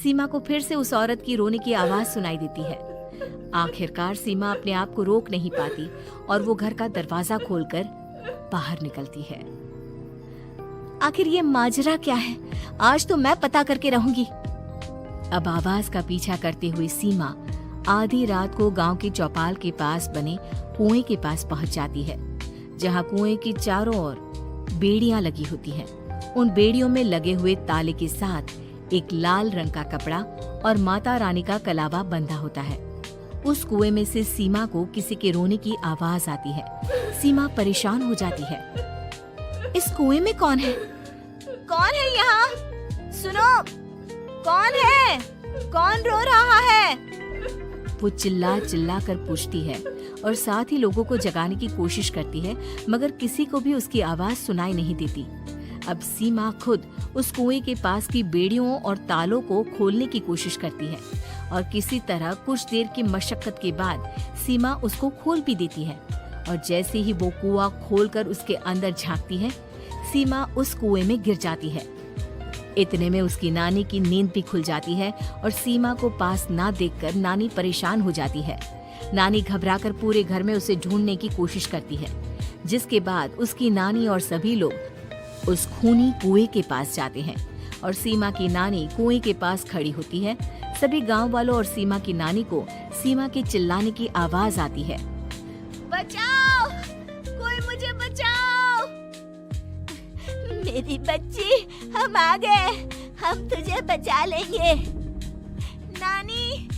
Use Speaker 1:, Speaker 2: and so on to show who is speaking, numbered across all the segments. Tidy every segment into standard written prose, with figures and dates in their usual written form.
Speaker 1: सीमा को फिर से उस औरत की रोने की आवाज सुनाई देती है। आखिरकार सीमा अपने आप को रोक नहीं पाती और वो घर का दरवाजा खोलकर बाहर निकलती है। आखिर ये माजरा क्या है? आज तो मैं पता करके रहूंगी। अब आवाज का पीछा करते हुए सीमा आधी रात को गांव की चौपाल के पास बने कुएं के पास पहुंच जाती है, जहां कुएं की चारों ओर बेड़ियां लगी होती हैं। उन बेड़ियों में लगे हुए ताले के साथ एक लाल रंग का कपड़ा और माता रानी का कलावा बंधा होता है। उस कुएं में से सीमा को किसी के रोने की आवाज आती है। सीमा परेशान हो जाती है। इस कुएं में कौन है? कौन है यहाँ? सुनो, कौन है? कौन रो रहा है? वो चिल्ला चिल्ला कर पूछती है और साथ ही लोगों को जगाने की कोशिश करती है, मगर किसी को भी उसकी आवाज सुनाई नहीं देती। अब सीमा खुद उस कुएं के पास की बेड़ियों और तालों को खोलने की कोशिश करती है और किसी तरह कुछ देर की मशक्कत के बाद सीमा उसको खोल भी देती है। और जैसे ही वो कुआं खोलकर उसके अंदर झांकती है, सीमा उस कुएं में गिर जाती है। इतने में उसकी नानी की नींद भी खुल जाती है और सीमा को पास ना देखकर नानी परेशान हो जाती है। नानी घबराकर पूरे घर में उसे ढूंढने की कोशिश करती है, जिसके बाद उसकी नानी और सभी लोग उस खूनी कुएं के पास जाते हैं और सीमा की नानी कुएं के पास खड़ी होती है। सभी गांव वालों और सीमा की नानी को सीमा के चिल्लाने की आवाज आती है। बचाओ! कोई मुझे बचाओ! मेरी बच्ची, हम आ गए, हम तुझे बचा लेंगे। नानी,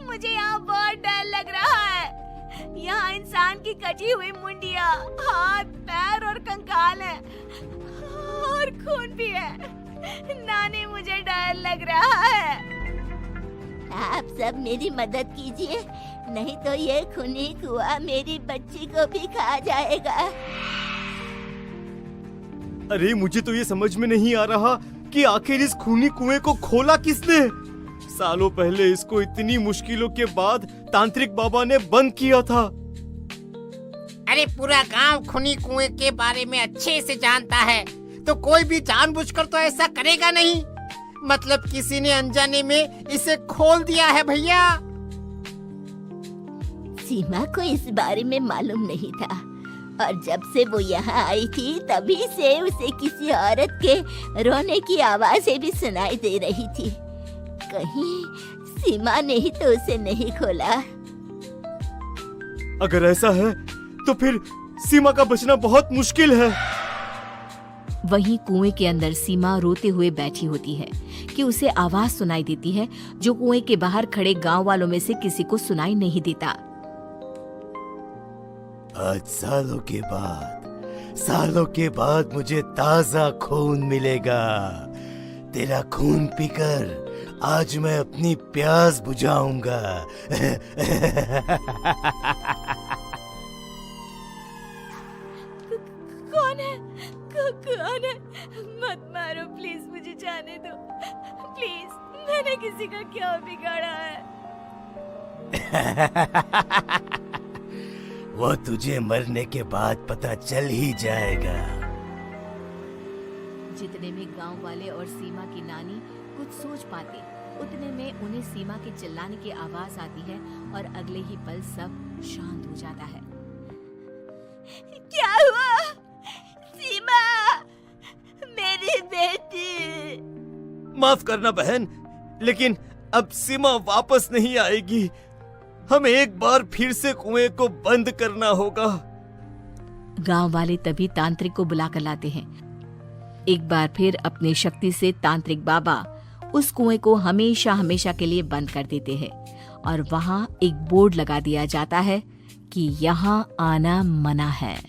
Speaker 1: मुझे यहाँ बहुत डर लग रहा है। यहाँ इंसान की कटी हुई मुंडिया, हाथ, पैर और कंकाल है और खून भी है। नानी, मुझे डर लग रहा है। आप सब मेरी मदद कीजिए, नहीं तो ये खूनी कुआं मेरी बच्ची को भी खा जाएगा।
Speaker 2: अरे मुझे तो ये समझ में नहीं आ रहा कि आखिर इस खूनी कुएं को खोला किसने। सालों पहले इसको इतनी मुश्किलों के बाद तांत्रिक बाबा ने बंद किया था।
Speaker 3: अरे पूरा गांव खूनी कुएं के बारे में अच्छे से जानता है, तो कोई भी जानबूझकर तो ऐसा करेगा नहीं। मतलब किसी ने अनजाने में इसे खोल दिया है भैया।
Speaker 1: सीमा को इस बारे में मालूम नहीं था और जब से वो यहाँ आई थी तभी से उसे किसी औरत के रोने की आवाजें भी सुनाई दे रही थी। कहीं सीमा ने ही तो उसे नहीं खोला।
Speaker 2: अगर ऐसा है तो फिर सीमा का बचना बहुत मुश्किल है।
Speaker 1: वहीं कुएं के अंदर सीमा रोते हुए बैठी होती है कि उसे आवाज सुनाई देती है, जो कुएं के बाहर खड़े गांव वालों में से किसी को सुनाई नहीं देता।
Speaker 4: आज सालों के बाद मुझे ताजा खून मिलेगा। तेरा खून पीकर आज मैं अपनी प्यास बुझाऊंगा।
Speaker 1: कौन है? कौन है? मत मारो प्लीज, मुझे जाने दो प्लीज। मैंने किसी का क्या बिगाड़ा है?
Speaker 4: वो तुझे मरने के बाद पता चल ही जाएगा।
Speaker 1: जितने में गांव वाले और सीमा की नानी कुछ सोच पाते, उतने में उन्हें सीमा के चिल्लाने की आवाज आती है और अगले ही पल सब शांत हो जाता है। क्या हुआ? सीमा, मेरी बेटी।
Speaker 2: माफ करना बहन, लेकिन अब सीमा वापस नहीं आएगी। हमें एक बार फिर से कुएं को बंद करना होगा।
Speaker 1: गांव वाले तभी तांत्रिक को बुला कर लाते हैं। एक बार फिर अपनी शक्ति से तांत्रिक बाबा उस कुएं को हमेशा हमेशा के लिए बंद कर देते हैं और वहां एक बोर्ड लगा दिया जाता है कि यहाँ आना मना है।